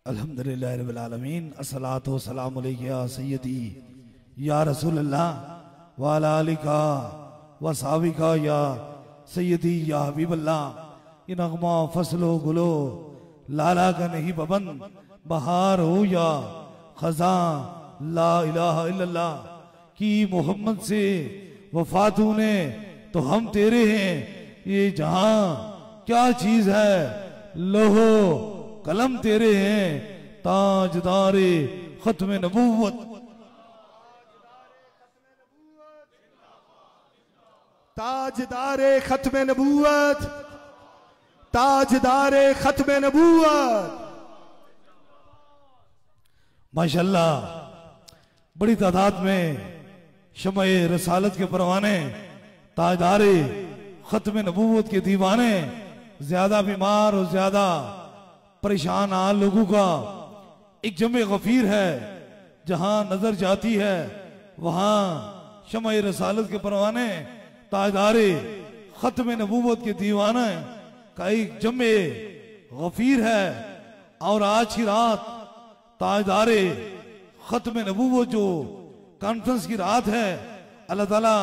अल्हम्दुलिल्लाहि रब्बिल आलमीन अस्सलातु वस्सलामु अलैका या सय्यदी या रसूलल्लाह व अला आलिका व सहाबिका या सय्यदी या हबीबल्लाह। ये नगमा फसलो गुलो लाला का नहीं बबन बहार हो या खजा ला इलाहा इल्लल्लाह की मोहम्मद से वफातू ने तो हम तेरे हैं। ये जहां क्या चीज है लोहो कलम तेरे हैं। ताजदारे खत्म नबूवत ताजदारे खत्म नबूवत ताजदारे खत्म नबूवत। माशाल्लाह बड़ी तादाद में शमए रसालत के परवाने ताजदारे खत्म नबूवत के दीवाने ज्यादा बीमार और ज्यादा परेशान हाल लोगों का एक जमे गफीर है। जहां नजर जाती है वहां शमए रसालत के परवाने ताजदारे खत्म नबूवत के दीवाने का एक जमे गफीर है। और आज की रात ताजदारे खत्म नबूवत जो कॉन्फ्रेंस की रात है, अल्लाह ताला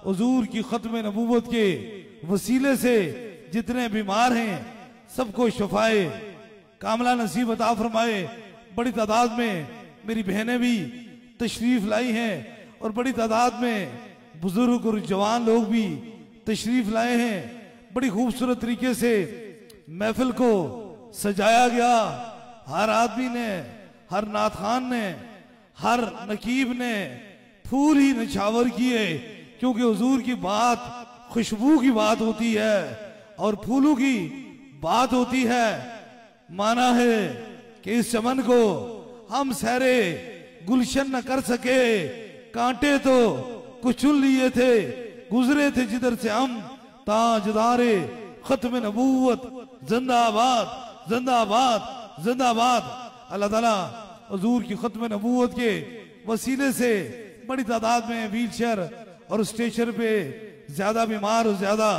हुजूर की खत्म नबूवत के वसीले से जितने बीमार हैं सबको शफाए कामला नसीब अता फरमाए। बड़ी तादाद में मेरी बहनें भी तशरीफ लाई हैं और बड़ी तादाद में बुजुर्ग और जवान लोग भी तशरीफ लाए हैं। बड़ी खूबसूरत तरीके से महफिल को सजाया गया। हर आदमी ने, हर नात खान ने, हर नकीब ने फूल ही निछावर किए, क्योंकि हुजूर की बात खुशबू की बात होती है और फूलों की बात होती है। माना है कि इस चमन को हम सहरे गुलशन न कर सके, कांटे तो कुछ चुन लिए थे, गुजरे थे जिधर से हम। ताजदारे खत्म नबूवत जिंदाबाद जिंदाबाद जिंदाबाद। अल्लाह ताला हुजूर की खत्म नबूवत के वसीले से बड़ी तादाद में व्हील चेयर और स्टेशन पे ज्यादा बीमार और ज्यादा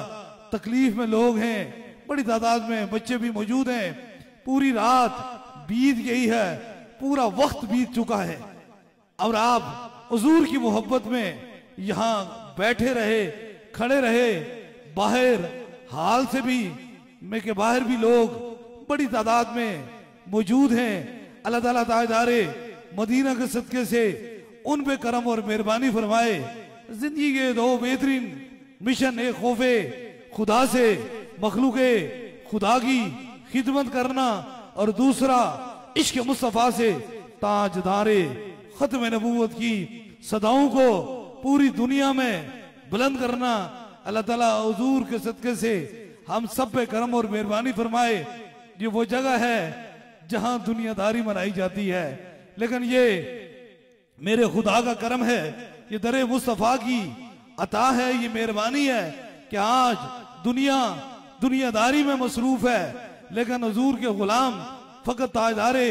तकलीफ में लोग हैं। बड़ी तादाद में बच्चे भी मौजूद हैं। पूरी रात बीत गई है, पूरा वक्त बीत चुका है और आप हुजूर की मोहब्बत में यहाँ बैठे रहे, खड़े रहे। बाहर हाल से भी में के बाहर भी लोग बड़ी तादाद में मौजूद हैं। अल्लाह ताला ताजदारे मदीना के सदके से उन पे करम और मेहरबानी फरमाए। जिंदगी के दो बेहतरीन मिशन, एक खौफे खुदा से मखलूके खुदा की खिदमत करना और दूसरा इश्क मुस्तफा से ताजदारे खत्म नबूवत की सदाओं को पूरी दुनिया में बुलंद करना। अल्लाह ताला हुजूर के सदके से हम सब पे करम और मेहरबानी फरमाए। ये वो जगह है जहां दुनियादारी मनाई जाती है, लेकिन ये मेरे खुदा का करम है, ये दरे मुस्तफा की अता है, ये मेहरबानी है कि आज दुनिया दुनियादारी में मसरूफ है, लेकिन हुजूर के गुलाम फकत ताजदारे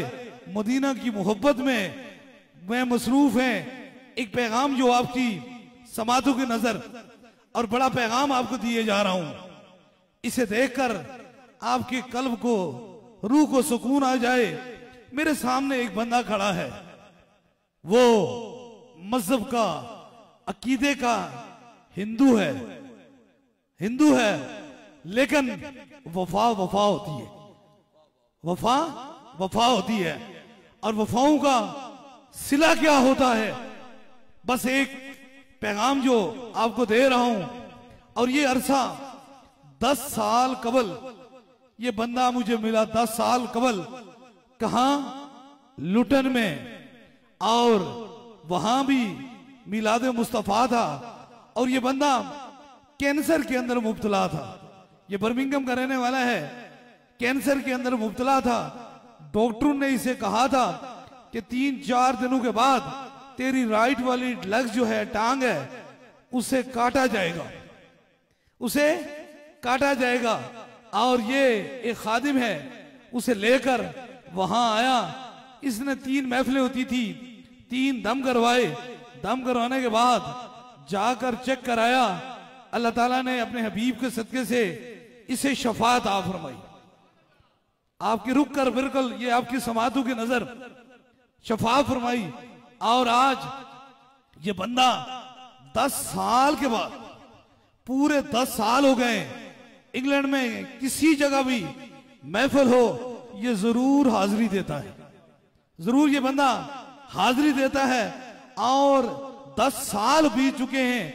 मदीना की मोहब्बत में मसरूफ हैं। एक पैगाम जो आपकी समातों की नजर और बड़ा पैगाम आपको दिए जा रहा हूं, इसे देखकर आपके कल्ब को, रूह को सुकून आ जाए। मेरे सामने एक बंदा खड़ा है, वो मजहब का, अकीदे का हिंदू है, हिंदू है, लेकिन वफा वफा होती है, वफा वफा होती है। और वफाओं का सिला क्या होता है, बस एक पैगाम जो आपको दे रहा हूं। और ये अरसा 10 साल कबल ये बंदा मुझे मिला, 10 साल कबल, कहां? लुटन में, और वहां भी मिलाद मुस्तफा था। और ये बंदा कैंसर के अंदर मुब्तला था। ये बर्मिंघम का रहने वाला है, कैंसर के अंदर मुब्तला था। डॉक्टरों ने इसे कहा था कि 3-4 दिनों के बाद तेरी राइट वाली लेग जो है, टांग है, उसे काटा जाएगा, उसे काटा जाएगा। और ये एक खादिम है, उसे लेकर वहां आया। इसने 3 महफिलें होती थी, 3 दम करवाए। दम करवाने के बाद जाकर चेक कराया। अल्लाह ताला ने अपने हबीब के सदके से इसे शफाअत आ फरमाई। आपकी रुक कर बिल्कुल ये आपकी समातों की नजर शफा फरमाई। और आज ये बंदा 10 साल के बाद, पूरे 10 साल हो गए, इंग्लैंड में किसी जगह भी महफिल हो ये जरूर हाजिरी देता है, जरूर ये बंदा हाजिरी देता है। और 10 साल बीत चुके हैं,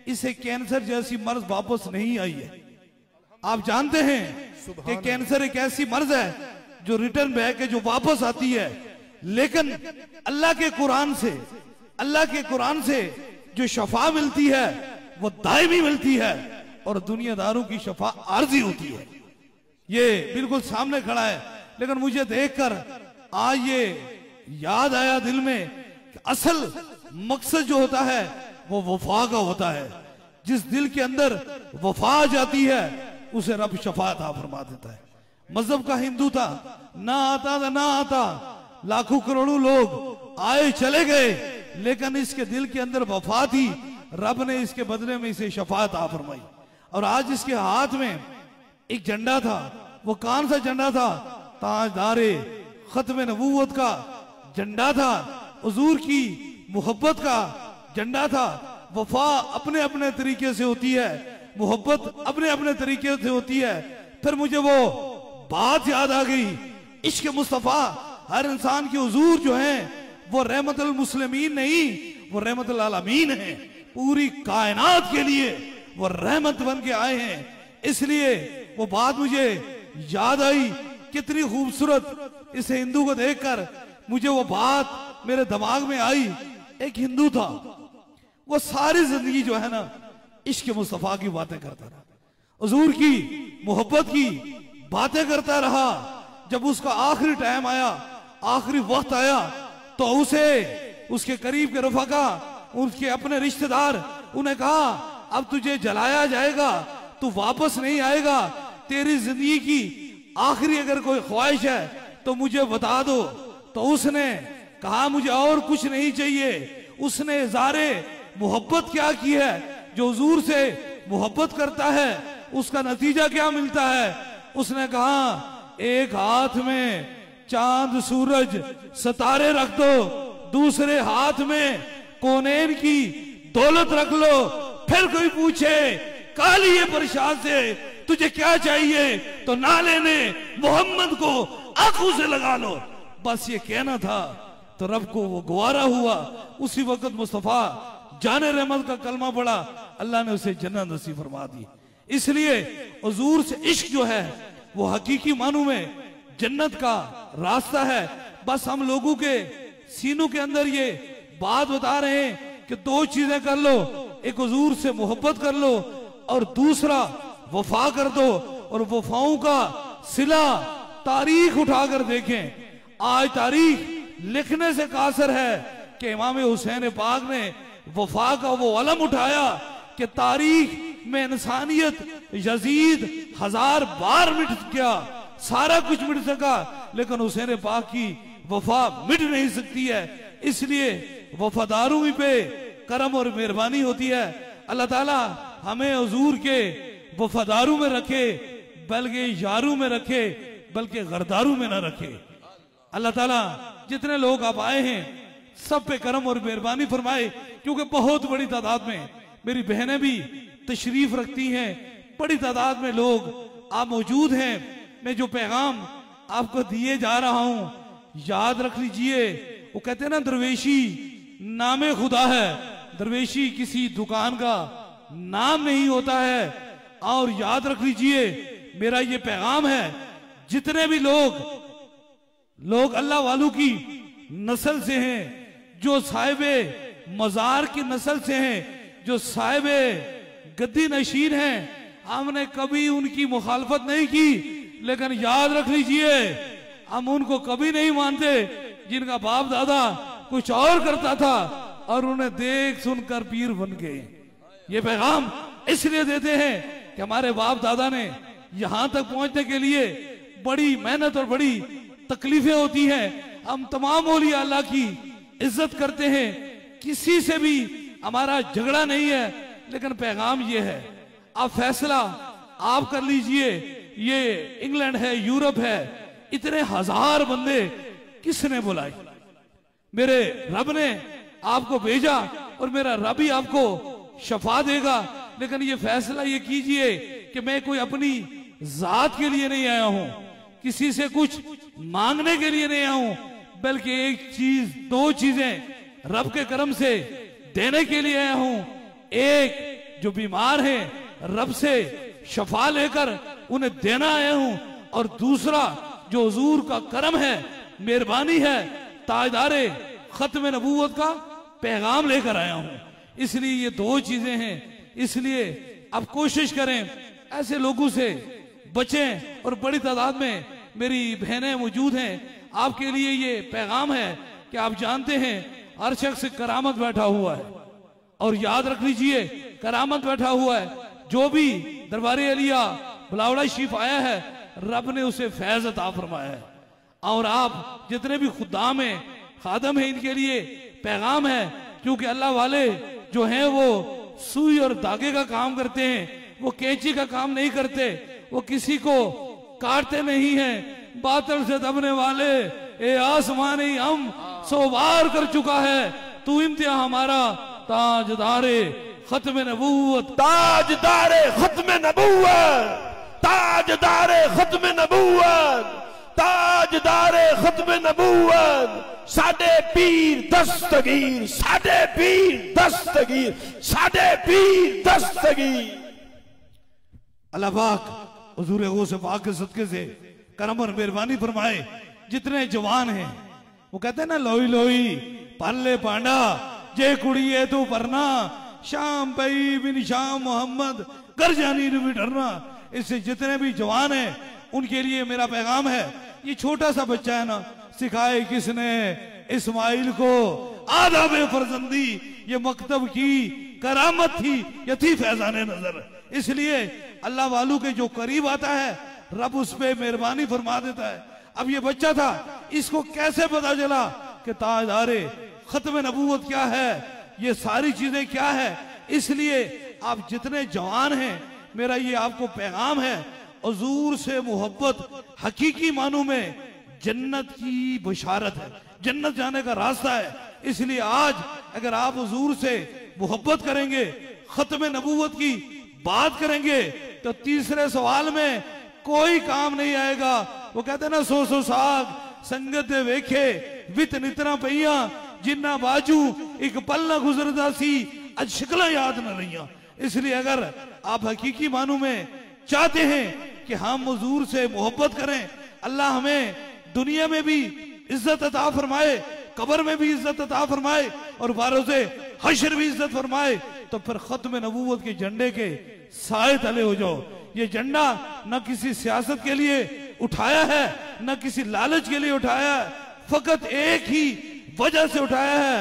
इसे कैंसर जैसी मर्ज वापस नहीं आई है। आप जानते हैं कि कैंसर एक ऐसी मर्ज है जो रिटर्न बैक है, जो वापस आती है। लेकिन अल्लाह के कुरान से, अल्लाह के कुरान से जो शफा मिलती है वो दायमी मिलती है, और दुनियादारों की शफा आर्जी होती है। ये बिल्कुल सामने खड़ा है। लेकिन मुझे देखकर आज ये याद आया दिल में कि असल मकसद जो होता है वो वफा का होता है। जिस दिल के अंदर वफा आ जाती है उसे रब शफा अता फरमा देता है। मजहब का हिंदू था, ना आता, लाखों करोड़ों लोग आए चले गए, लेकिन इसके दिल के अंदर वफा थी। रब ने इसके बदले में इसे शफा अता फरमाई। और आज इसके हाथ में एक झंडा था। वो कौन सा झंडा था? ताजदारे खत्म नबूवत का झंडा था, हुजूर की मोहब्बत का झंडा था। वफा अपने अपने तरीके से होती है, मोहब्बत अपने अपने तरीके से होती है। फिर मुझे वो बात याद आ गई, इश्क मुस्तफा हर इंसान के हुजूर जो है वो रहमतुल मुस्लिमीन नहीं, वो रहमतुल आलमीन है। पूरी कायनात के लिए वो रहमत बन के आए हैं। इसलिए वो बात मुझे याद आई, कितनी खूबसूरत। इस हिंदू को देखकर मुझे वो बात मेरे दिमाग में आई। एक हिंदू था, वो सारी जिंदगी जो है ना इश्क मुस्तफा की बातें करता रहा, हुजूर की मोहब्बत की बातें करता रहा। जब उसका आखिरी टाइम आया, आखिरी वक्त आया, तो उसे उसके करीब के रफाका, उसके अपने रिश्तेदार, उन्हें कहा अब तुझे जलाया जाएगा, तू वापस नहीं आएगा। तेरी जिंदगी की आखिरी अगर कोई ख्वाहिश है तो मुझे बता दो। तो उसने कहा मुझे और कुछ नहीं चाहिए। उसने इज़ारे मोहब्बत क्या की है? जो हुजूर से मोहब्बत करता है उसका नतीजा क्या मिलता है? उसने कहा एक हाथ में चांद सूरज सितारे रख दो, दूसरे हाथ में कौनैन की दौलत रख लो। फिर कोई पूछे काली ये प्रसाद से तुझे क्या चाहिए, तो ना लेने मोहम्मद को आंखों से लगा लो। बस ये कहना था तो रब को वो गवारा हुआ। उसी वक्त मुस्तफा जाने रहमत का कलमा पड़ा, अल्लाह ने उसे जन्नत नसीब फरमा दी। इसलिए हुजूर से इश्क जो है वो हकीकी मानू में जन्नत का रास्ता है। बस हम लोगों के सीनों के अंदर ये बात बता रहे हैं कि दो चीजें कर लो, एक हुजूर से मोहब्बत कर लो और दूसरा वफा कर दो। और वफाओं का सिला तारीख उठाकर देखें। आज तारीख लिखने से कासर है कि इमाम हुसैन पाक ने वफा का वो अलम उठाया कि तारीख में इंसानियत यजीद 1000 बार मिट गया, सारा कुछ मिट सका, लेकिन हुसैन पाक की वफा मिट नहीं सकती है। इसलिए वफादारों पे करम और मेहरबानी होती है। अल्लाह ताला हमें हुजूर के वफादारों में रखे, बल्कि यारों में रखे, बल्कि गरदारों में न रखे। अल्लाह ताला जितने लोग आप आए हैं सब पे करम और मेहरबानी फरमाए, क्योंकि बहुत बड़ी तादाद में मेरी बहनें भी तशरीफ रखती हैं, बड़ी तादाद में लोग आप मौजूद हैं। मैं जो पैगाम आपको दिए जा रहा हूं याद रख लीजिए। वो कहते हैं ना दरवेशी नामे खुदा है, दरवेशी किसी दुकान का नाम नहीं होता है। और याद रख लीजिए मेरा ये पैगाम है, जितने भी लोग अल्लाह वालों की नस्ल से हैं, जो साहिबे मजार की नस्ल से हैं, जो साहिबे गद्दी नशीन हैं, हमने कभी उनकी मुखालफत नहीं की। लेकिन याद रख लीजिए हम उनको कभी नहीं मानते जिनका बाप दादा कुछ और करता था और उन्हें देख सुनकर पीर बन गए। ये पैगाम इसलिए देते हैं कि हमारे बाप दादा ने यहां तक पहुंचने के लिए बड़ी मेहनत और बड़ी तकलीफें होती हैं। हम तमाम औलिया अल्लाह की इज्जत करते हैं, किसी से भी हमारा झगड़ा नहीं है। लेकिन पैगाम ये है, आप फैसला आप कर लीजिए। ये इंग्लैंड है, यूरोप है, इतने हजार बंदे किसने बुलाए? मेरे रब ने आपको भेजा और मेरा रब ही आपको शफा देगा। लेकिन ये फैसला ये कीजिए कि मैं कोई अपनी जात के लिए नहीं आया हूं, किसी से कुछ मांगने के लिए नहीं आया हूं, बल्कि एक चीज, दो चीजें रब के करम से देने के लिए आया हूं। एक, जो बीमार है रब से शफा लेकर उन्हें देना आया हूं, और दूसरा जो हुजूर का करम है, मेहरबानी है, ताजदारे खत्म नबूवत का पैगाम लेकर आया हूं। इसलिए ये दो चीजें हैं। इसलिए अब कोशिश करें ऐसे लोगों से बचें। और बड़ी तादाद में मेरी बहनें मौजूद हैं। आपके लिए ये पैगाम है कि आप जानते हैं हर शख्स करामत बैठा हुआ है, और याद रख लीजिए करामत बैठा हुआ है। जो भी दरबार अलिया बुलावड़ा शरीफ आया है, रब ने उसे फैज अता फरमाया है। और आप जितने भी खुदाम हैं, खादम हैं, इनके लिए पैगाम है, क्योंकि अल्लाह वाले जो हैं वो सुई और धागे का काम करते हैं, वो कैंची का काम नहीं करते, वो किसी को काटते नहीं हैं। बादल से दबने वाले ए आसमानी हम 100 बार कर चुका है, तू इम्तिहान हमारा ताजदारे खत्म नबूवत, ताजदारे खत्म नबूवत, ताजदारे खत्म नबूवत, ताजदारे खत्म नबूवत, साडे पीर दस्तगीर, साडे पीर दस्तगीर, साडे पीर दस्तगीर। अल्लाह पाक हुजूर गौस पाक के सदके से करम और मेहरबानी फरमाए। जितने जवान हैं वो कहते हैं ना, लोई लोई पल्ले पांडा जे कुड़ी है तू परना, शाम पई बिन शाम मोहम्मद कर जानी भी डरना। इससे जितने भी जवान हैं उनके लिए मेरा पैगाम है। ये छोटा सा बच्चा है ना, सिखाए किसने इस्माइल को आदाब फरजंदी, ये मकतब की करामत थी, ये थी फैजाने नजर। इसलिए अल्लाह वालू के जो करीब आता है रब उस पे मेहरबानी फरमा देता है। अब ये बच्चा था, इसको कैसे पता चला कि ताजदारे खत्म नबूवत क्या है, ये सारी चीजें क्या है। इसलिए आप जितने जवान हैं, मेरा ये आपको पैगाम है, हुजूर से मोहब्बत हकीकी मानों में जन्नत की बशारत है, जन्नत जाने का रास्ता है। इसलिए आज अगर आप हुजूर से मोहब्बत करेंगे, खत्म नबूवत की बात करेंगे, तो तीसरे सवाल में कोई काम नहीं आएगा। वो कहते हैं ना, 100 साग संगत दे वेखे वित नितना पईया, जिन्ना बाजू एक पल न गुजरदा सी अज शिकला याद न रहिया। इसलिए अगर आप हकीकी मानों में चाहते हैं कि हम हुजूर से मोहब्बत करें, अल्लाह हमें दुनिया में भी इज्जत अता फरमाए, कब्र में भी इज्जत अता फरमाए, और बारोज़े हश्र भी इज्जत फरमाए, तो फिर खत्म नबूवत के झंडे के साए तले हो जाओ। ये झंडा न किसी सियासत के लिए उठाया है, न किसी लालच के लिए उठाया है, फकत एक ही वजह से उठाया है,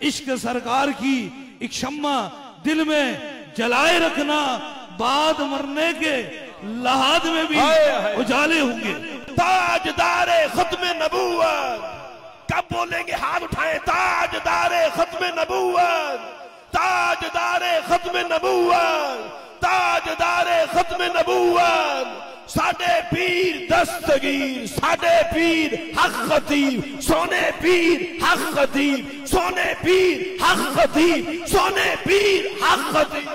इश्क सरकार की एक शम्मा दिल में जलाए रखना, बाद मरने के लहाद में भी उजाले होंगे। ताजदारे खत्म नबूवत, कब बोलेंगे हाथ उठाएं, ताजदारे खत्म नबूवत, ताजदारे खत्म नबूवत, ताजदारे खत्म नबूवत, साडे पीर दस्तगीर, साडे पीर हक खतीब, सोने पीर हक खतीब, सोने पीर हक खतीब, सोने पीर हक खतीब।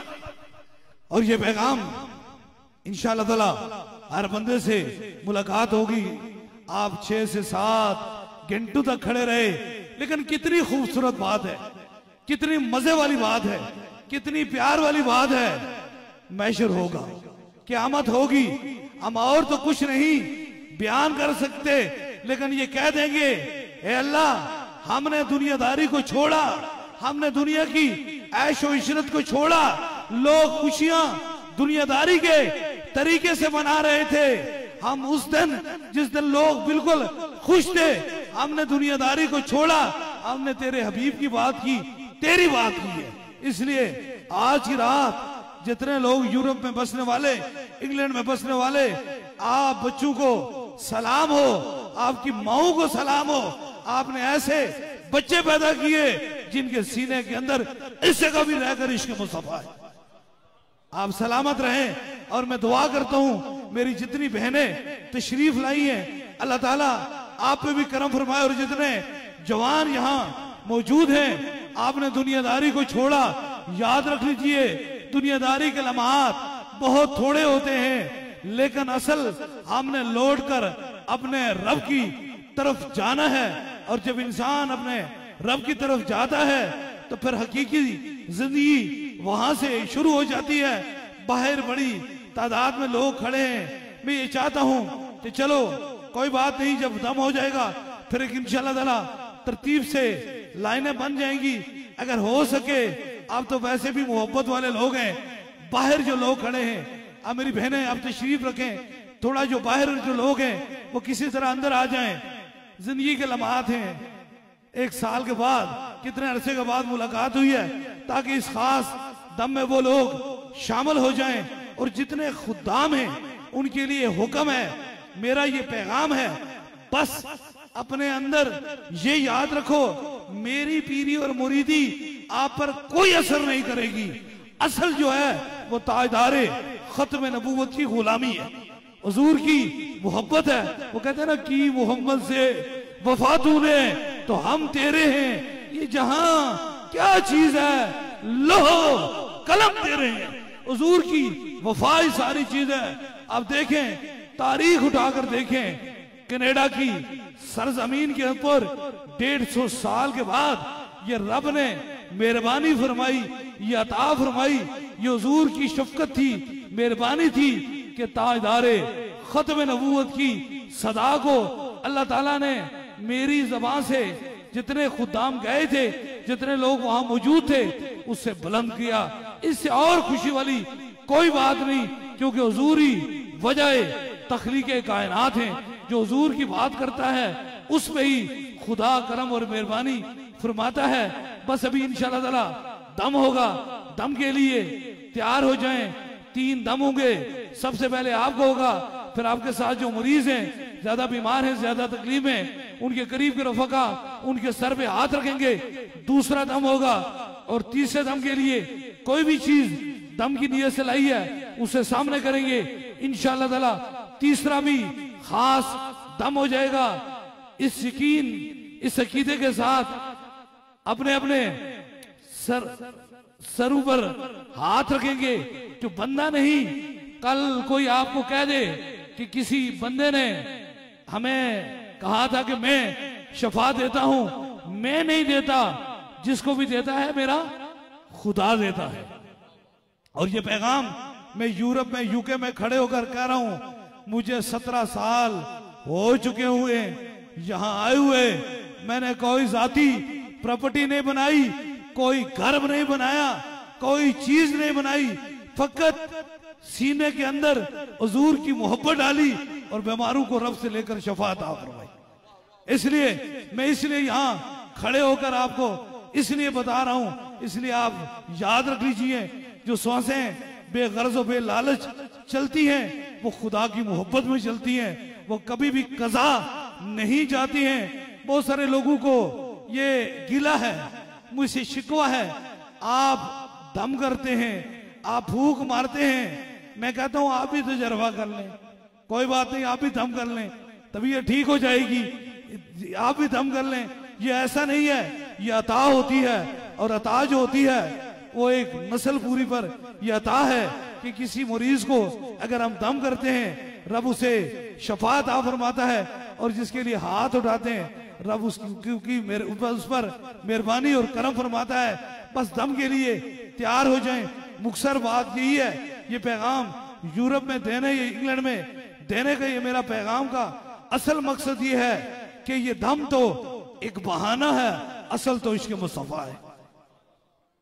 और ये पैगाम इंशाअल्लाह ताला हर बंदे से मुलाकात होगी। आप 6 से 7 घंटों तक खड़े रहे, लेकिन कितनी खूबसूरत बात है, कितनी मजे वाली बात है, कितनी प्यार वाली बात है। मैशर होगा, क़यामत होगी, हम और तो कुछ नहीं बयान कर सकते, लेकिन ये कह देंगे, ए अल्लाह, हमने दुनियादारी को छोड़ा, हमने दुनिया की ऐशो इशरत को छोड़ा, लोग खुशियां दुनियादारी के तरीके से मना रहे थे। हम उस दिन, जिस दिन लोग बिल्कुल खुश थे, हमने दुनियादारी को छोड़ा, हमने तेरे हबीब की बात की, तेरी बात की है। इसलिए आज की रात जितने लोग यूरोप में बसने वाले, इंग्लैंड में बसने वाले, आप बच्चों को सलाम हो, आपकी माओ को सलाम हो। आपने ऐसे बच्चे पैदा किए जिनके सीने के अंदर इससे कभी रहकर इश्क मुस्तफा है। आप सलामत रहें। और मैं दुआ करता हूं, मेरी जितनी बहनें तशरीफ लाई हैं, अल्लाह ताला आप पे भी करम फरमाए। और जितने जवान यहाँ मौजूद हैं, आपने दुनियादारी को छोड़ा, याद रख लीजिए दुनियादारी के लम्हात बहुत थोड़े होते हैं, लेकिन असल हमने लौट कर अपने रब की तरफ जाना है। और जब इंसान अपने रब की तरफ जाता है तो फिर हकीकी जिंदगी वहां से शुरू हो जाती है। बाहर बड़ी तादाद में लोग खड़े हैं। मैं ये चाहता हूं कि चलो कोई बात नहीं, जब दम हो जाएगा फिर एक इंशाअल्लाह ताला तरतीब से लाइनें बन जाएंगी। अगर हो सके, आप तो वैसे भी मोहब्बत वाले लोग हैं, बाहर जो लोग खड़े हैं, आप मेरी बहनें आप तशरीफ रखें, थोड़ा जो बाहर जो लोग हैं वो किसी तरह अंदर आ जाएं। जिंदगी के लम्हात हैं, 1 साल के बाद, कितने अरसे के बाद मुलाकात हुई है, ताकि इस खास दम में वो लोग शामिल हो जाएं। और जितने खुद्दाम हैं उनके लिए हुक्म है, मेरा ये पैगाम है, बस अपने अंदर ये याद रखो, मेरी पीरी और मुरीदी आप पर कोई असर नहीं करेगी। असल जो है वो ताजदारे खत्म नबूवत की गुलामी है, हुजूर की मोहब्बत है। वो कहते हैं ना कि मोहम्मद से वफा तूने तो हम तेरे हैं, ये जहां क्या चीज है, लो कलम तेरे हैं। हुजूर की वफा ही सारी चीज है। अब देखें, तारीख उठाकर देखें, कनाडा की सरजमीन के ऊपर 150 साल के बाद ये रब ने मेहरबानी फरमाई, ये अता फरमाई, ये हुजूर की शफकत थी, मेहरबानी थी कि ताजदारे खत्म नबूवत की सदा को अल्लाह ताला ने मेरी जबान से जितने खुदाम गए थे, जितने लोग वहां मौजूद थे, उससे बुलंद किया। इससे और खुशी वाली कोई बात नहीं, क्योंकि हुजूर ही वजह तख्लीके कायनात हैं। जो हुजूर की बात करता है उस पे ही खुदा करम और मेहरबानी फरमाता है। बस अभी इंशाअल्लाह ताला दम होगा, दम के लिए तैयार हो जाएं। 3 दम होंगे, सबसे पहले आपको होगा, फिर आपके साथ जो मरीज हैं, ज्यादा बीमार हैं, ज्यादा तकलीफ में, उनके करीब के रफका उनके सर पे हाथ रखेंगे, दूसरा दम होगा। और तीसरे दम के लिए कोई भी चीज दम की नीयत से लाई है उसे सामने करेंगे इंशाअल्लाह ताला। तीसरा भी खास दम हो जाएगा। इस यकीन, इस अकीदे के साथ अपने अपने सर पर हाथ रखेंगे। जो बंदा नहीं, कल कोई आपको कह दे कि किसी बंदे ने हमें कहा था कि मैं शफा देता हूं, मैं नहीं देता, जिसको भी देता है मेरा खुदा देता है। और ये पैगाम मैं यूरोप में, यूके में खड़े होकर कह रहा हूं। मुझे 17 साल हो चुके हुए यहां आए हुए, मैंने कोई जाती प्रॉपर्टी नहीं बनाई, कोई घर नहीं बनाया, कोई चीज नहीं बनाई, फकत सीने के अंदर हुजूर की मोहब्बत डाली और बीमारों को रब से लेकर शफाअत फरमाई। इसलिए मैं यहाँ खड़े होकर आपको इसलिए बता रहा हूं, इसलिए आप याद रख लीजिए, जो सांसें बेगर्ज और बेलालच चलती हैं वो खुदा की मोहब्बत में चलती हैं, वो कभी भी कज़ा नहीं जाती हैं। बहुत सारे लोगों को ये गिला है, मुझसे शिकवा है, आप दम करते हैं, आप फूक मारते हैं। मैं कहता हूं आप भी तजर्बा कर लें, कोई बात नहीं, आप भी दम कर लें, तभी ये ठीक हो जाएगी। आप भी दम कर लें। ये ऐसा नहीं है, ये अता होती है, और अता जो होती है वो एक नस्ल पूरी पर यह अता है कि किसी मरीज को अगर हम दम करते हैं, रब उसे शफाअत फरमाता है, और जिसके लिए हाथ उठाते हैं रब उसकी उस पर मेहरबानी और करम फरमाता है। बस दम के लिए तैयार हो जाएं। मुख्तसर बात यही है, ये पैगाम यूरोप में देने, ये इंग्लैंड में देने का ये मेरा पैगाम का असल मकसद ये है कि ये दम तो एक बहाना है, असल तो इसके मुस्तफा है,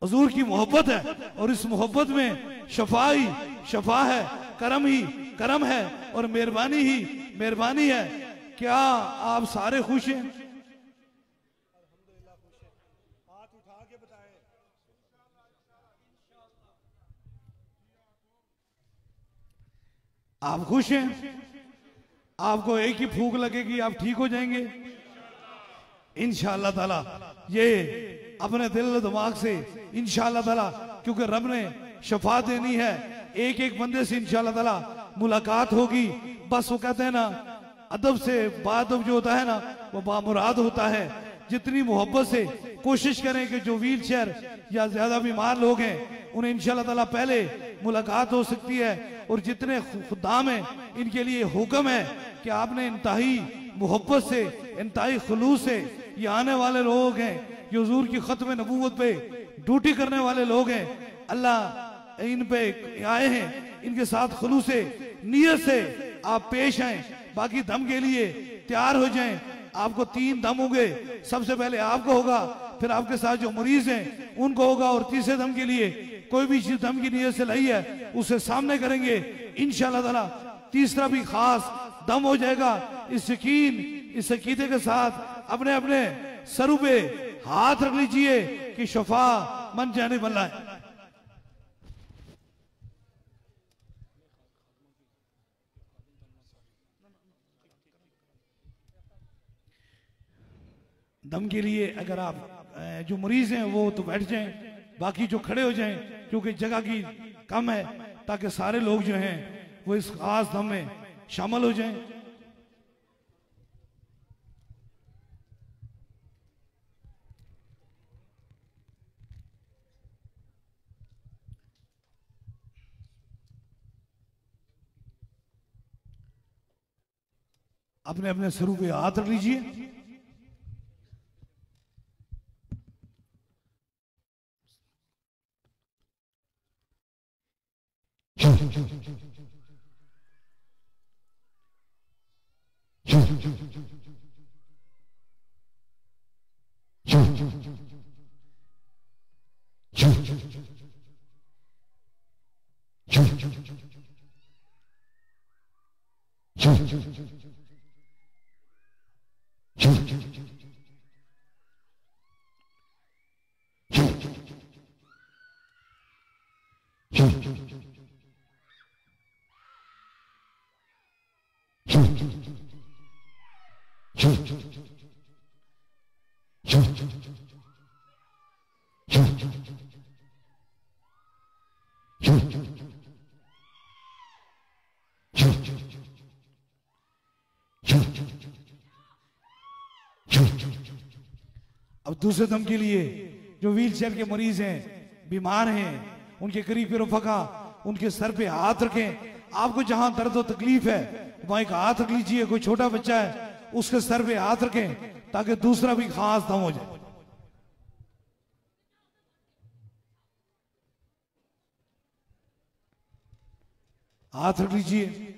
हुजूर की मोहब्बत है, और इस मोहब्बत में शफा ही शफा है, करम ही करम है, और मेहरबानी ही मेहरबानी है। क्या आप सारे खुश हैं? आप खुश हैं? आपको एक ही फूंक लगेगी, आप ठीक हो जाएंगे इंशाअल्लाह ताला। ये अपने दिल दिमाग से इंशाअल्लाह ताला, क्योंकि रब ने शफा देनी है, एक एक बंदे से इंशाअल्लाह ताला मुलाकात होगी। बस वो कहते हैं ना, अदब से बादब जो होता है ना वो बामुराद होता है। जितनी मोहब्बत से कोशिश करें कि जो व्हील चेयर या ज्यादा बीमार लोग हैं उन्हें इंशाल्लाह ताला पहले मुलाकात हो सकती है। और जितने खुदाम हैं इनके लिए हुक्म है कि आपने इंतहाई मोहब्बत से इंतहाई खुलूस से, ये आने वाले लोग हैं ये हुजूर की खत्म नबूवत पे ड्यूटी करने वाले लोग हैं, अल्लाह इन पे आए हैं, इनके साथ खुलूस से नियत से आप पेश आए। बाकी दम के लिए तैयार हो जाएं। आपको 3 दम होंगे, सबसे पहले आपको होगा, फिर आपके साथ जो मरीज हैं उनको होगा, और तीसरे दम के लिए कोई भी चीज दम की नियत से लाई है उसे सामने करेंगे इंशाअल्लाह ताला। तीसरा भी खास दम हो जाएगा। इस यकीन इस अकीदे के साथ अपने अपने सरू पे हाथ रख लीजिए कि शफा मन जाने वाला है। दम के लिए अगर आप जो मरीज हैं वो तो बैठ जाएं, बाकी जो खड़े हो जाएं क्योंकि जगह की कम है, ताकि सारे लोग जो हैं वो इस खास दम में शामिल हो जाएं। अपने अपने सरू पे हाथ रख लीजिए। अब दूसरे दम के लिए जो व्हील चेयर के मरीज हैं, बीमार हैं, उनके करीब के रफका उनके सर पे हाथ रखें। आपको जहां दर्द और तकलीफ है वहां एक हाथ रख लीजिए। कोई छोटा बच्चा है उसके सर पे हाथ रखें ताकि दूसरा भी खास दम हो जाए। हाथ रख लीजिए।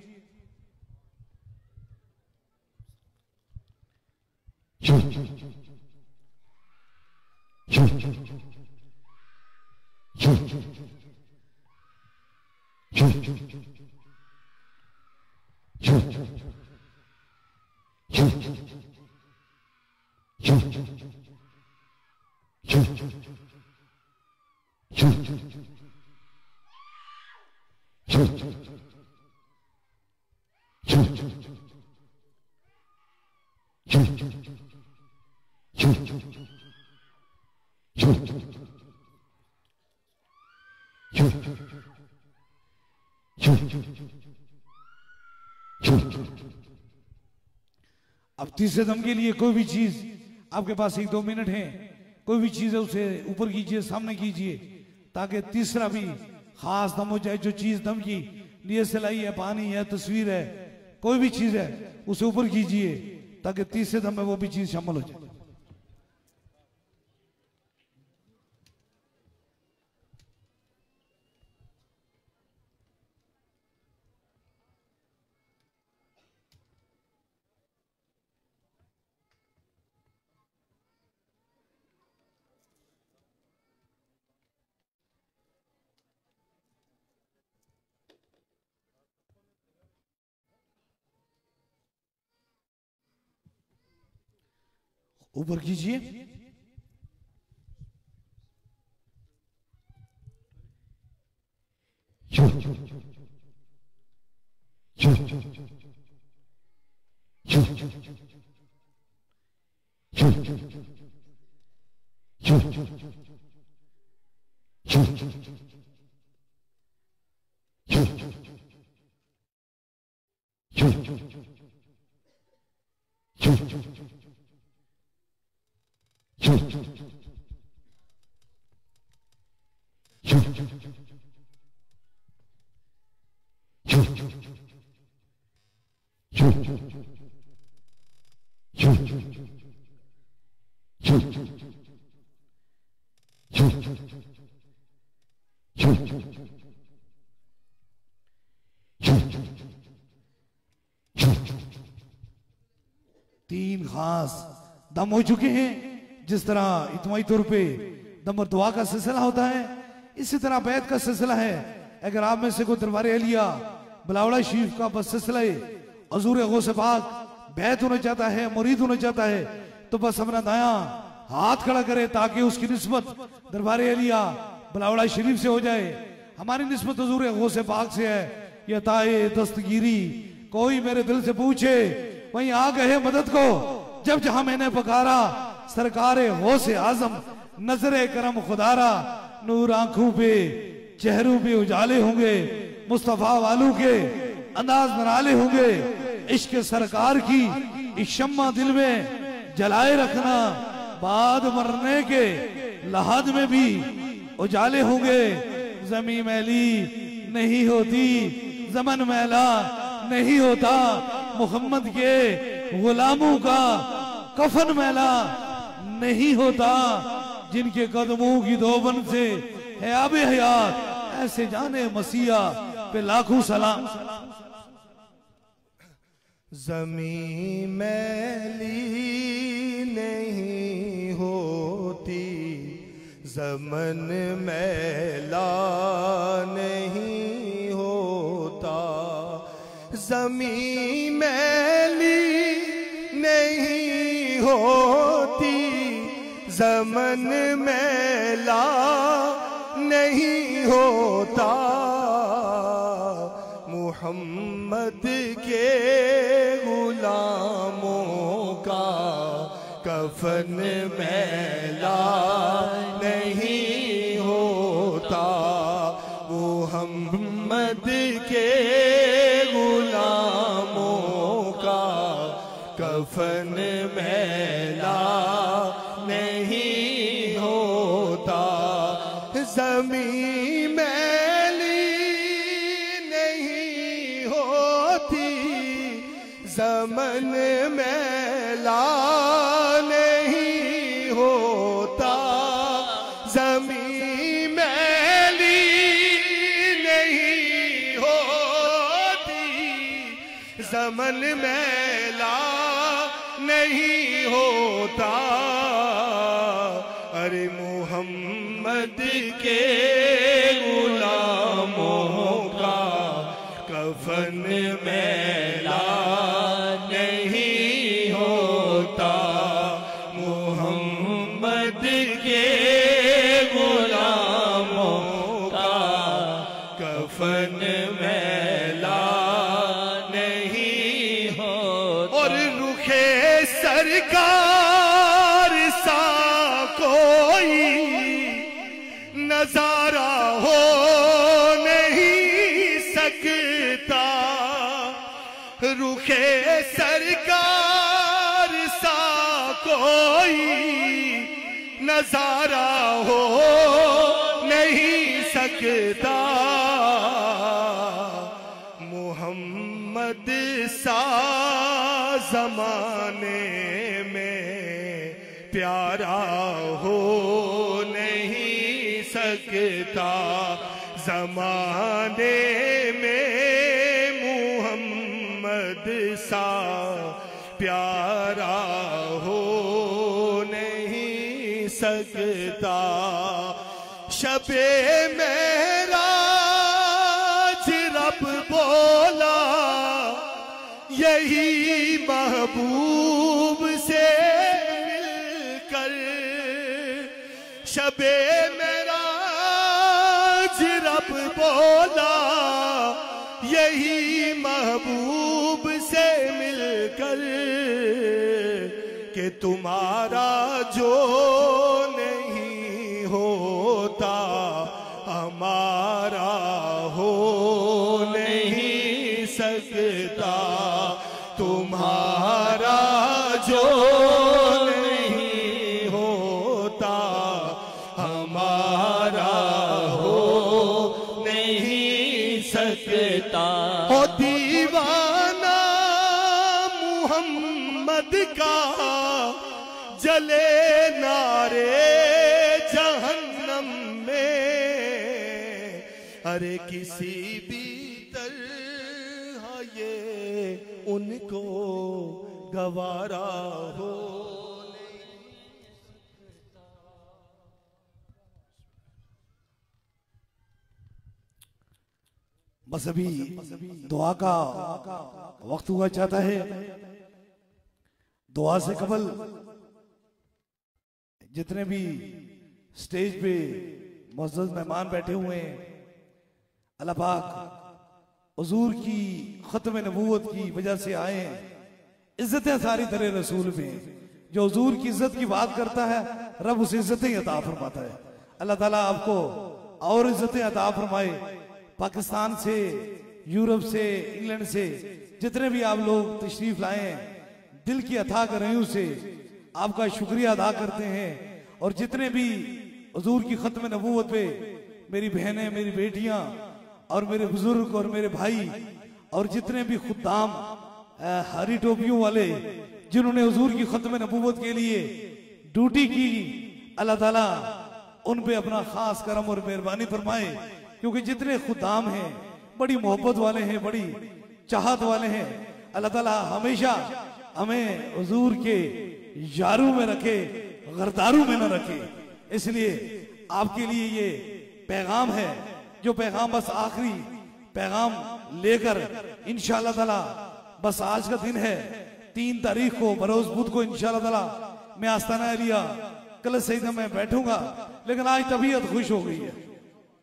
अब तीसरे दम के लिए कोई भी चीज आपके पास 1-2 मिनट है, कोई भी चीज है उसे ऊपर कीजिए, सामने कीजिए ताकि तीसरा भी खास दम हो जाए। जो चीज दम की नियत से लाई है, पानी है, तस्वीर है, कोई भी चीज है उसे ऊपर कीजिए ताकि तीसरे दम में वो भी चीज शामिल हो जाए। ऊपर कीजिए। तीन खास दम हो चुके हैं। जिस तरह इतमाही तौर पे दम और दुआ का सिलसिला होता है, इसी तरह बैत का सिलसिला है। अगर आप में से कोई दरबार एलिया बिलावड़ा शरीफ का बस सिलसिला हजूर गौसे पाक बैत होना चाहता है, मुरीद होना चाहता है, तो बस अपना दाया हाथ खड़ा करे ताकि उसकी निस्बत दरबार एलिया बिलावड़ा शरीफ से हो जाए। हमारी निस्बत हजूर गौसे पाक से है। यह ताए दस्तगीरी कोई मेरे दिल से पूछे, वहीं आ गए मदद को जब जहां मैंने पुकारा। सरकारे गौसे आजम नजरे करम खुदारा, नूर आंखों पे चेहरों पे उजाले होंगे, मुस्तफा वालों के अंदाज नराले होंगे। इश्क सरकार की इस शम्मा दिल में जलाए रखना, बाद मरने के लहाद में भी उजाले होंगे। जमी मैली नहीं होती, जमन मैला नहीं होता, मोहम्मद के गुलामों का कफन मैला नहीं होता। जिनके कदमों की दोबन से है आबे हयात, ऐसे जाने मसीहा पे लाखों सलाम। ज़मीं मैली नहीं होती, ज़मन मैला नहीं होता। ज़मीं मैली नहीं होती, ज़मन मैला नहीं होता। मुहम्मद के गुलामों का कफन मैला नहीं होता। मुहम्मद के गुलामों का कफन मैला नहीं होता। ज़मीं मैली नहीं होती, ज़मन मैला नहीं होता। ज़मीं मैली नहीं होती, ज़मन मैला नहीं होता। अरे मुहम्मद के गुलामों का कफन मैला नहीं होता। मुहम्मद के गुलामों का कफन मैला नहीं होता। और रुखे सरकार सा कोई नजारा हो नहीं सकता। रुखे सरकार सा कोई नजारा हो नहीं सकता। मुहम्मद सा जमाने में प्यारा हो नहीं सकता। जमाने में मुहम्मद सा प्यारा हो नहीं सकता। शबे मेराज रब बोला यही महबूब से मिलकर। शबे मेराज रब बोला यही महबूब से मिलकर कि तुम्हारा जो नहीं होता हमारा हो नहीं सकता। तुम्हारा जो नहीं होता सिकता हो दीवाना मोहम्मद का जले नारे जहन्नम में। अरे किसी भी तरह ये उनको गवारा हो। बस अभी दुआ का वक्त हुआ चाहता है। दुआ से कबल जितने भी स्टेज पे मुअज़्ज़ज़ मेहमान बैठे हुए हैं, अल्लाह पाक हुजूर की खत्म नबूवत की वजह से आए हैं। इज्जतें सारी तरह रसूल में, जो हुजूर की इज्जत की बात करता है रब उसे इज्जतें अता फरमाता है। अल्लाह ताला आपको और इज्जतें अता फरमाए। पाकिस्तान से, यूरोप से, इंग्लैंड से जितने भी आप लोग तशरीफ लाए हैं, दिल की अथाह गहराइयों से आपका शुक्रिया अदा करते हैं। और जितने भी हुजूर की खत्म नबूवत पे मेरी बहनें, मेरी बेटियां और मेरे बुजुर्ग और मेरे भाई और जितने भी खुद्दाम हरी टोपियों वाले जिन्होंने हुजूर की खत्म नबूवत के लिए ड्यूटी की, अल्लाह ताला उन पे अपना खास करम और मेहरबानी फरमाए। क्योंकि जितने खुदाम हैं बड़ी मोहब्बत वाले हैं, बड़ी चाहत वाले हैं। अल्लाह ताला हमेशा हमें हुजूर के यारों में रखे, गरदारों में न रखे। इसलिए आपके लिए ये पैगाम है, जो पैगाम बस आखिरी पैगाम लेकर इंशाअल्लाह ताला, बस आज का दिन है 3 तारीख को बरोज बुध को इंशाअल्लाह ताला मैं आस्ताना एलिया कल सईदा में बैठूंगा। लेकिन आज तबीयत खुश हो गई है,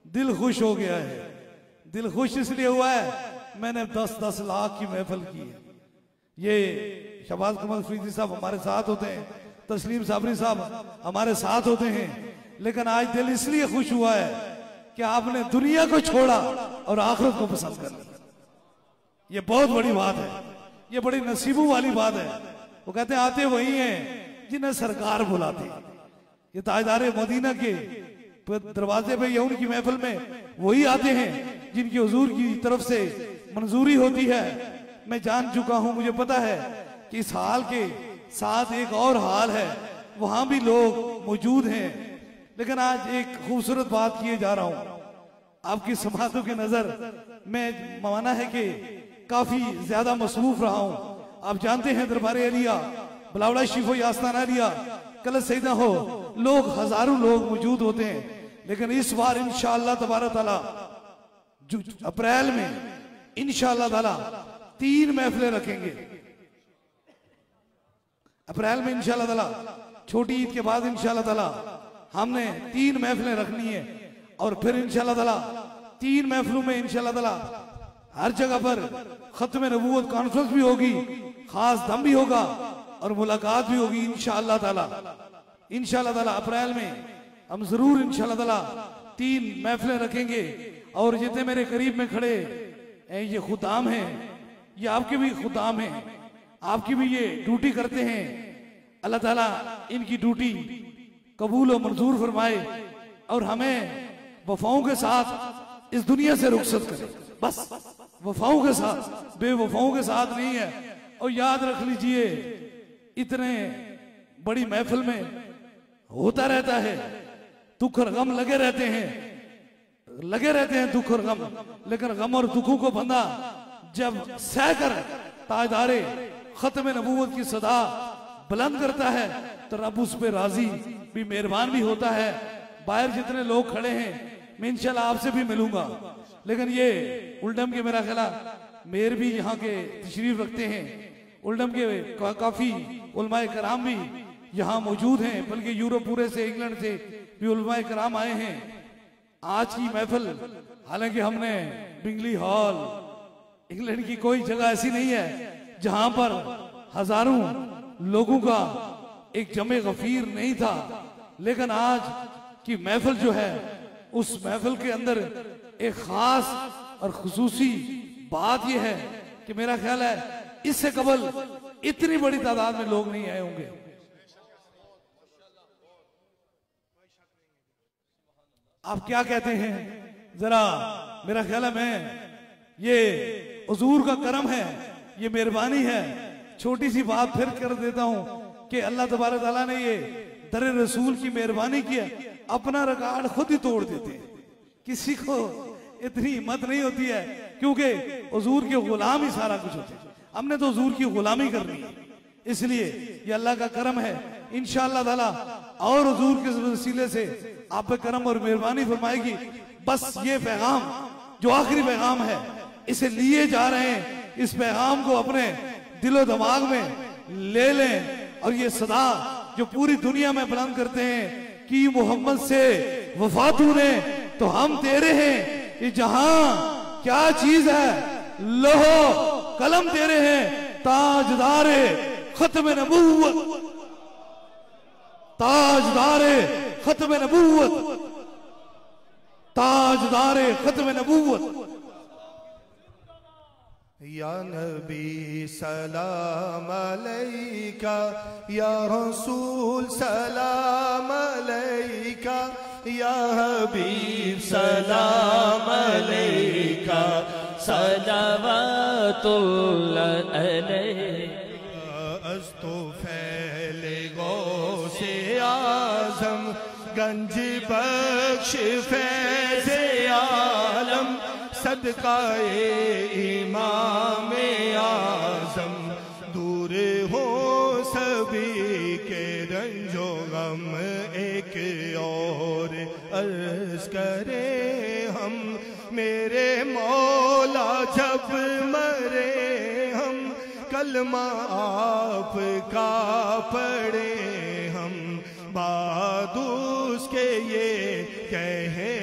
दिल खुश हो गया है। दिल खुश इसलिए हुआ है मैंने 10-10 लाख की महफिल की है। ये शहबाज कमल फरीदी साहब हमारे साथ होते हैं, तस्लीम साबरी साहब हमारे साथ होते हैं, लेकिन आज दिल इसलिए खुश हुआ है कि आपने दुनिया को छोड़ा और आखिरत को पसंद कर लिया। ये बहुत बड़ी बात है, ये बड़ी नसीबों वाली बात है। वो कहते हैं आते वही हैं जिन्हें सरकार बुलाते। ये ताजदारे मदीना के दरवाजे पे या उनकी महफिल में वही आते हैं जिनकी हुजूर की तरफ से मंजूरी होती है। मैं जान चुका हूं, मुझे पता है कि इस हाल के साथ एक और हाल है, वहां भी लोग मौजूद हैं। लेकिन आज एक खूबसूरत बात किए जा रहा हूं आपकी समातों की नजर में। माना है कि काफी ज्यादा मसरूफ रहा हूं। आप जानते हैं दरबारे अलिया, बिलावड़ा शरीफ हो या आस्ताना अलिया, कल सईदा हो, लोग हजारों लोग मौजूद होते हैं। लेकिन इस बार इंशाअल्लाह तबारक ताला अप्रैल में इंशाअल्लाह ताला 3 महफिलें रखेंगे। अप्रैल में इंशाअल्लाह ताला, छोटी ईद के बाद इंशाअल्लाह ताला हमने 3 महफिलें रखनी है। और फिर इंशाअल्लाह ताला 3 महफिलों में इंशाअल्लाह ताला हर जगह पर खत्म नबूवत कॉन्फ्रेंस भी होगी, खास दम भी होगा और मुलाकात भी होगी इंशाअल्लाह ताला। इंशाअल्लाह ताला अप्रैल में हम जरूर इंशाअल्लाह ताला 3 महफिलें रखेंगे। और जितने मेरे करीब में खड़े ये खुदाम हैं, ये आपके भी खुदाम हैं, आपकी भी ये ड्यूटी करते हैं। अल्लाह ताला इनकी ड्यूटी कबूल और मंजूर फरमाए और हमें वफाओं के साथ इस दुनिया से रुखसत करे। बस वफाओं के साथ, बेवफाओं के साथ नहीं है। और याद रख लीजिए इतने बड़ी महफिल में होता रहता है, दुख और गम लगे रहते हैं दुख और गम। लेकिन गम और दुखों को बंदा जब सहकर ताजदारे खत्म नबूवत की सदा बुलंद करता है तो रब उस पे राजी भी, मेहरबान भी होता है। बाहर जितने लोग खड़े हैं मैं इंशाल्लाह आपसे भी मिलूंगा। लेकिन ये उल्डम के मेरा ख्याल मेयर भी यहाँ के तशरीफ रखते हैं। उल्डम के काफी उलमाए कराम भी यहाँ मौजूद हैं, बल्कि यूरोप पूरे से, इंग्लैंड से भी उलमाए कराम आए हैं। आज की महफिल, हालांकि हमने बिंगली हॉल, इंग्लैंड की कोई जगह ऐसी नहीं है जहां पर हजारों लोगों का एक जमे गफीर नहीं था। लेकिन आज की महफिल जो है, उस महफिल के अंदर एक खास और खुसूसी बात यह है कि मेरा ख्याल है इससे कबल इतनी बड़ी तादाद में लोग नहीं आए होंगे। आप क्या कहते हैं? जरा मेरा ख्याल है मैं ये हुजूर का करम है, ये मेहरबानी है। छोटी सी बात फिर कर देता हूं कि अल्लाह तबारक तआला ने ये दर रसूल की मेहरबानी की है, अपना रिकॉर्ड खुद ही तोड़ देते हैं। किसी को इतनी हिम्मत नहीं होती है, क्योंकि हुजूर के गुलाम ही सारा कुछ होते हैं। हमने तो हुजूर की गुलामी करनी है, इसलिए ये अल्लाह का करम है। इंशाअल्लाह ताला और हुजूर के वसीले से आप पे करम और मेहरबानी फरमाएगी। बस ये पैगाम जो आखिरी पैगाम है, इसे लिए जा रहे हैं, इस पैगाम को अपने दिलो दिमाग में ले लें और ये सदा जो पूरी दुनिया में बुलंद करते हैं कि मोहम्मद से वफा तूने तो हम तेरे हैं, ये जहां क्या चीज है, लोहो कलम तेरे हैं, ताजदारे खत्म नबूवत, ताजदारे खत्म नबूवत, ताजदारे खत्म नबूवत। या नबी सलाम अलैका, या रसूल सलाम अलैका, या हबीब सलाम अलैका, सलावतुल्लाह अलैका। अस्तु फैले गौसे आजम, गंज बख्श फैज़े आलम, सदकाए इमाम आजम, दूर हो सभी के रंजो गम। एक और अर्ज करे हम, मेरे मौला जब मरे हम, कलमा आपका पढ़े हम, बाद उसके ये कहे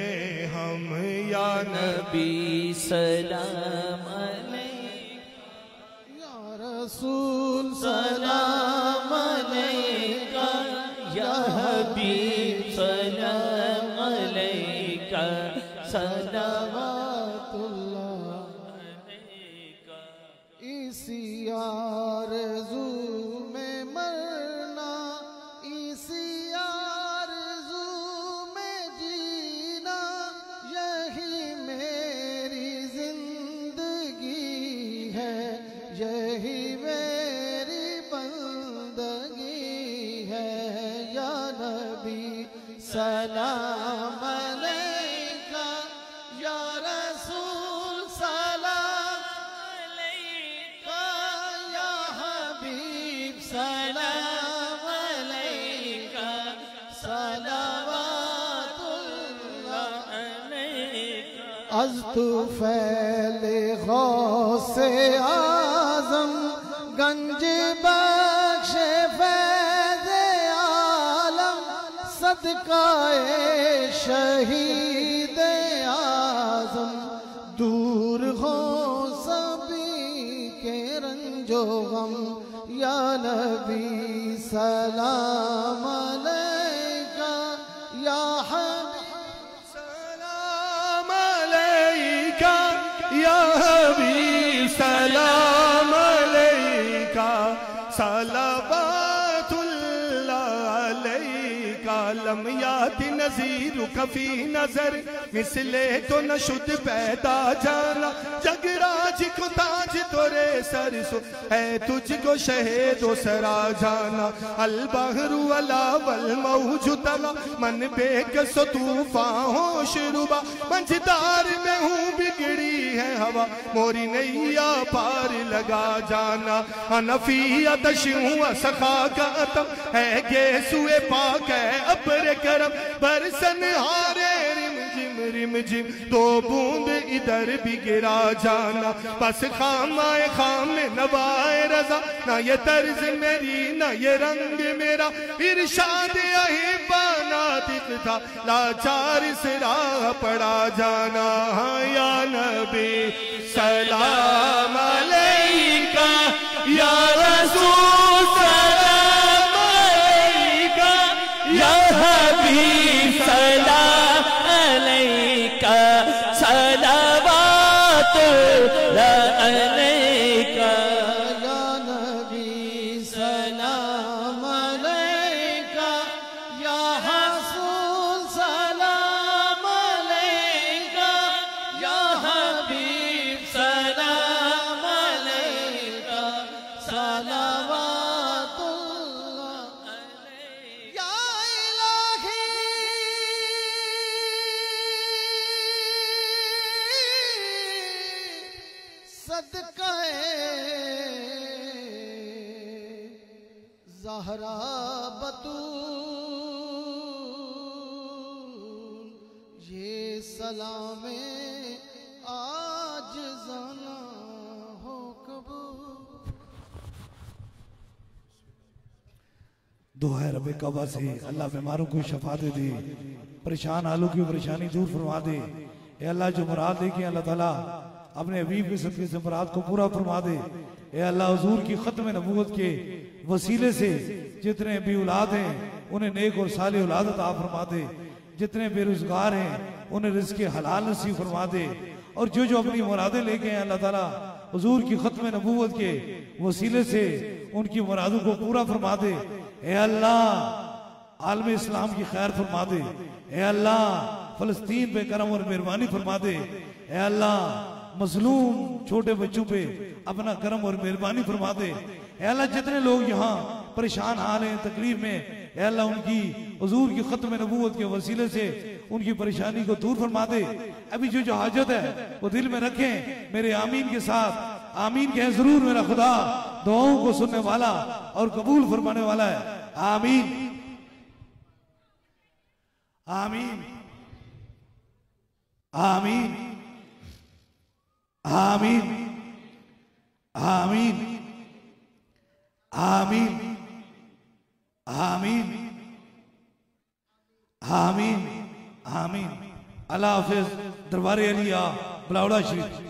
हम, या नबी सलाम अलैका, या रसूल सलाम अलैका, या हबीब सलाम अलैका, सलावतुल्लाह अलैका। इसी आरज़ू में मरना, इसी आरज़ू में जीना, यही मेरी जिंदगी है, यही मेरी बंदगी है। या नबी सलाम अलैका, या रसूल सलाम अलैका, या हबीब सलाम अलैका, सलावतुल्लाह अलैका। अज़ तुफ़ैल गौसे आज़म, गंज बख्श फैज़े आलम, सदकाए शहीद आज़म, दूर हो सभी के रंजो गम। या नबी सलाम अलैका, या हबीब सलाम अलैका, या हबीब सलाम अलैका, सलावतुल्लाह अलैका। लम याति नज़ीर कफी नजर, मिसले तो न शुद्ध पैदा जाना, जगराज को ताज तोरे सरसो है, तुझको शहेदो सरा जाना। अल बहरु अला वल मौजु तला, मन बेकसो तूफान हो शुरुबा, मंझदार में हूँ बिगड़ी है हवा, मोरी नैया पार लगा जाना। अनफिया तशूं सखा का अतम है, गेसुए पाक है अपर करम, बरसन हारे रिम जिम, दो बूंद इधर भी गिरा जाना। बस खामाए खाम नवाए रजा, ना ये तर्ज मेरी ना ये रंग मेरा, इरशाद अहिबाना दिखता, लाचार सिरा पड़ा जाना। या नबी सलाम अलैका, या रसूल सलाम अलैका, या हबीब सलाम अलैका, सलावतुल्लाह अलैका। या नबी सलाम अलैका, या रसूल सलाम अलैका, या हबीब सदक़े ज़हरा बतूल ये सलामे आज ज़ना हो कबूल। दुआ है रब कबा से अल्लाह बीमारों को शफा दे दे, परेशान हालों की परेशानी दूर फरमा दे। ए अल्लाह जो मुराद देखे अल्लाह ताला अपने हबीब के सदक़े से मुराद को पूरा फरमा दे। ए अल्लाह हुजूर की खत्म नबूवत के वसीले से जितने भी औलाद हैं उन्हें नेक और साले औलाद अता फरमा दे। जितने बेरोजगार हैं उन्हें रिज़्क़ हलाल नसीब फरमा दे। और जो जो अपनी मुरादें लेके हैं अल्लाह ताला हुजूर की खत्म नबूवत के वसीले से उनकी मुरादों को पूरा फरमा दे। ए अल्लाह आलम इस्लाम की खैर फरमा दे। ए अल्लाह फलस्तीन पे करम और मेहरबानी फरमा दे। ए अल्लाह मजलूम छोटे बच्चों पे अपना करम और मेहरबानी फरमा दे। ए अल्लाह जितने लोग यहाँ परेशान हाल हैं तकलीफ में, ए अल्लाह उनकी हुजूर की खत्म नबूवत के वसीले से उनकी परेशानी को दूर फरमा दे। अभी जो जो हाजत है वो दिल में रखें, मेरे आमीन के साथ आमीन कहें जरूर। मेरा खुदा दुआओं को सुनने वाला और कबूल फरमाने वाला है। आमीन आमीन आमीन आमीन आमीन आमीन आमीन आमीन आमीन। अल्लाह हाफिज। दरबार अलिया बलावड़ा शरीफ।